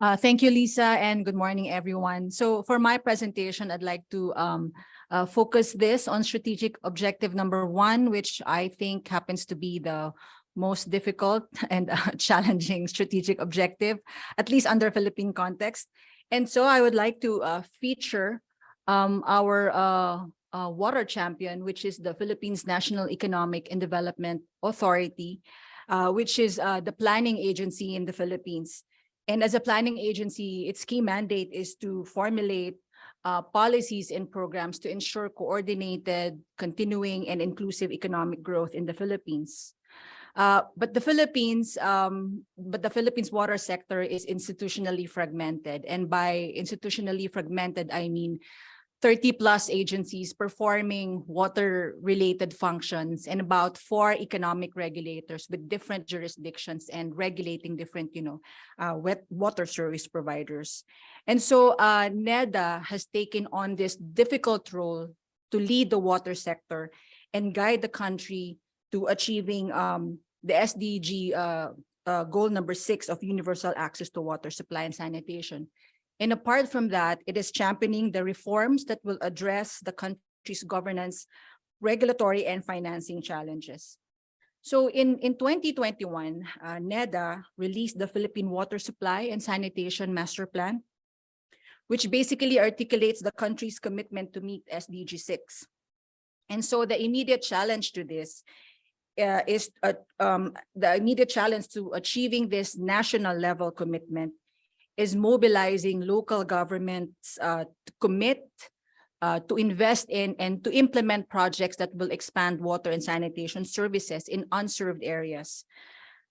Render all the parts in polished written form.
Thank you, Lisa, and good morning, everyone. So for my presentation, I'd like to focus this on strategic objective number one, which I think happens to be the most difficult and challenging strategic objective, at least under Philippine context. And so I would like to feature our water champion, which is the Philippines National Economic and Development Authority, which is the planning agency in the Philippines. And as a planning agency, its key mandate is to formulate policies and programs to ensure coordinated, continuing, and inclusive economic growth in the Philippines. But the Philippines water sector is institutionally fragmented. And by institutionally fragmented, I mean 30 plus agencies performing water related functions and about 4 economic regulators with different jurisdictions and regulating different, wet water service providers. And so NEDA has taken on this difficult role to lead the water sector and guide the country to achieving the SDG goal number 6 of universal access to water supply and sanitation. And apart from that, it is championing the reforms that will address the country's governance, regulatory, and financing challenges. So in 2021, NEDA released the Philippine Water Supply and Sanitation Master Plan, which basically articulates the country's commitment to meet SDG 6. And so the immediate challenge to this is the immediate challenge to achieving this national level commitment is mobilizing local governments to commit, to invest in, and to implement projects that will expand water and sanitation services in unserved areas.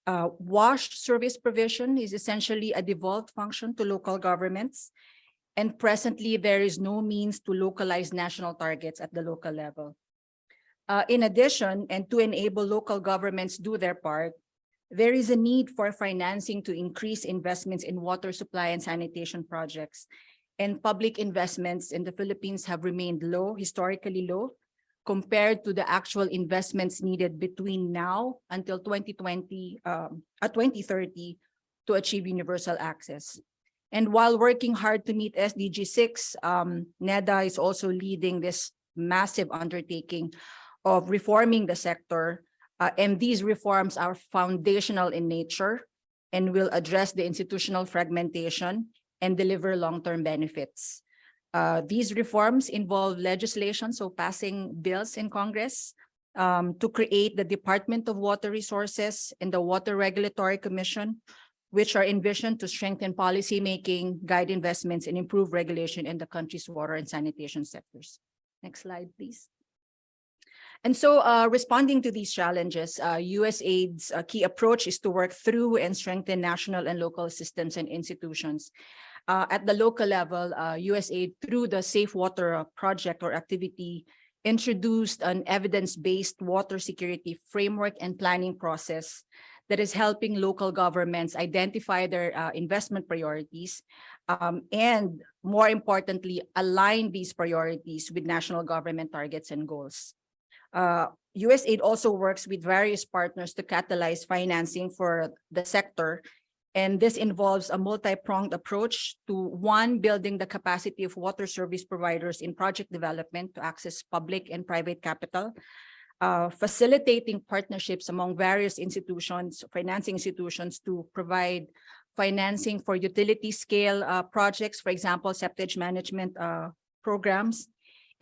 WASH service provision is essentially a devolved function to local governments, and presently there is no means to localize national targets at the local level. In addition, and to enable local governments do their part, there is a need for financing to increase investments in water supply and sanitation projects. And public investments in the Philippines have remained low, historically low, compared to the actual investments needed between now until 2030 to achieve universal access. And while working hard to meet SDG 6, NEDA is also leading this massive undertaking of reforming the sector. And these reforms are foundational in nature and will address the institutional fragmentation and deliver long-term benefits. These reforms involve legislation, so passing bills in Congress to create the Department of Water Resources and the Water Regulatory Commission, which are envisioned to strengthen policymaking, guide investments, and improve regulation in the country's water and sanitation sectors. Next slide, please. And so responding to these challenges, USAID's key approach is to work through and strengthen national and local systems and institutions. At the local level, USAID, through the Safe Water project or activity, introduced an evidence-based water security framework and planning process that is helping local governments identify their investment priorities and, more importantly, align these priorities with national government targets and goals. USAID also works with various partners to catalyze financing for the sector. And this involves a multi-pronged approach to, one, building the capacity of water service providers in project development to access public and private capital, facilitating partnerships among various institutions, financing institutions, to provide financing for utility scale projects, for example, septage management programs,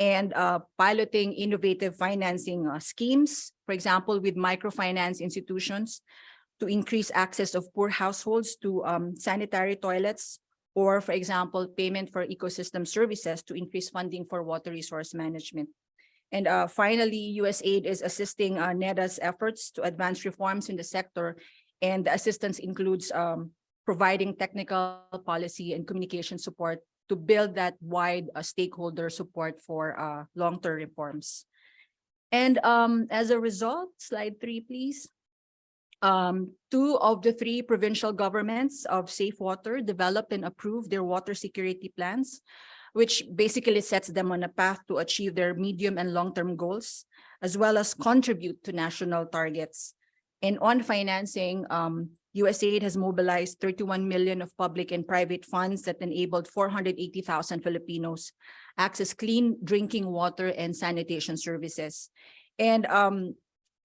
and piloting innovative financing schemes, for example, with microfinance institutions to increase access of poor households to sanitary toilets, or, for example, payment for ecosystem services to increase funding for water resource management. And finally, USAID is assisting NEDA's efforts to advance reforms in the sector, and the assistance includes providing technical policy and communication support to build that wide stakeholder support for long-term reforms. And as a result, slide 3, please. 2 of the 3 provincial governments of Safe Water developed and approved their water security plans, which basically sets them on a path to achieve their medium and long-term goals, as well as contribute to national targets. And on financing, USAID has mobilized 31 million of public and private funds that enabled 480,000 Filipinos access clean drinking water and sanitation services. And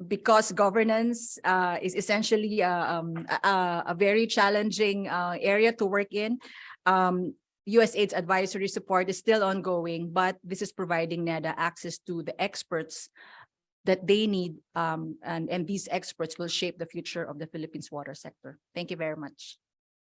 because governance is essentially a very challenging area to work in, USAID's advisory support is still ongoing, but this is providing NEDA access to the experts that they need, and these experts will shape the future of the Philippines water sector. Thank you very much.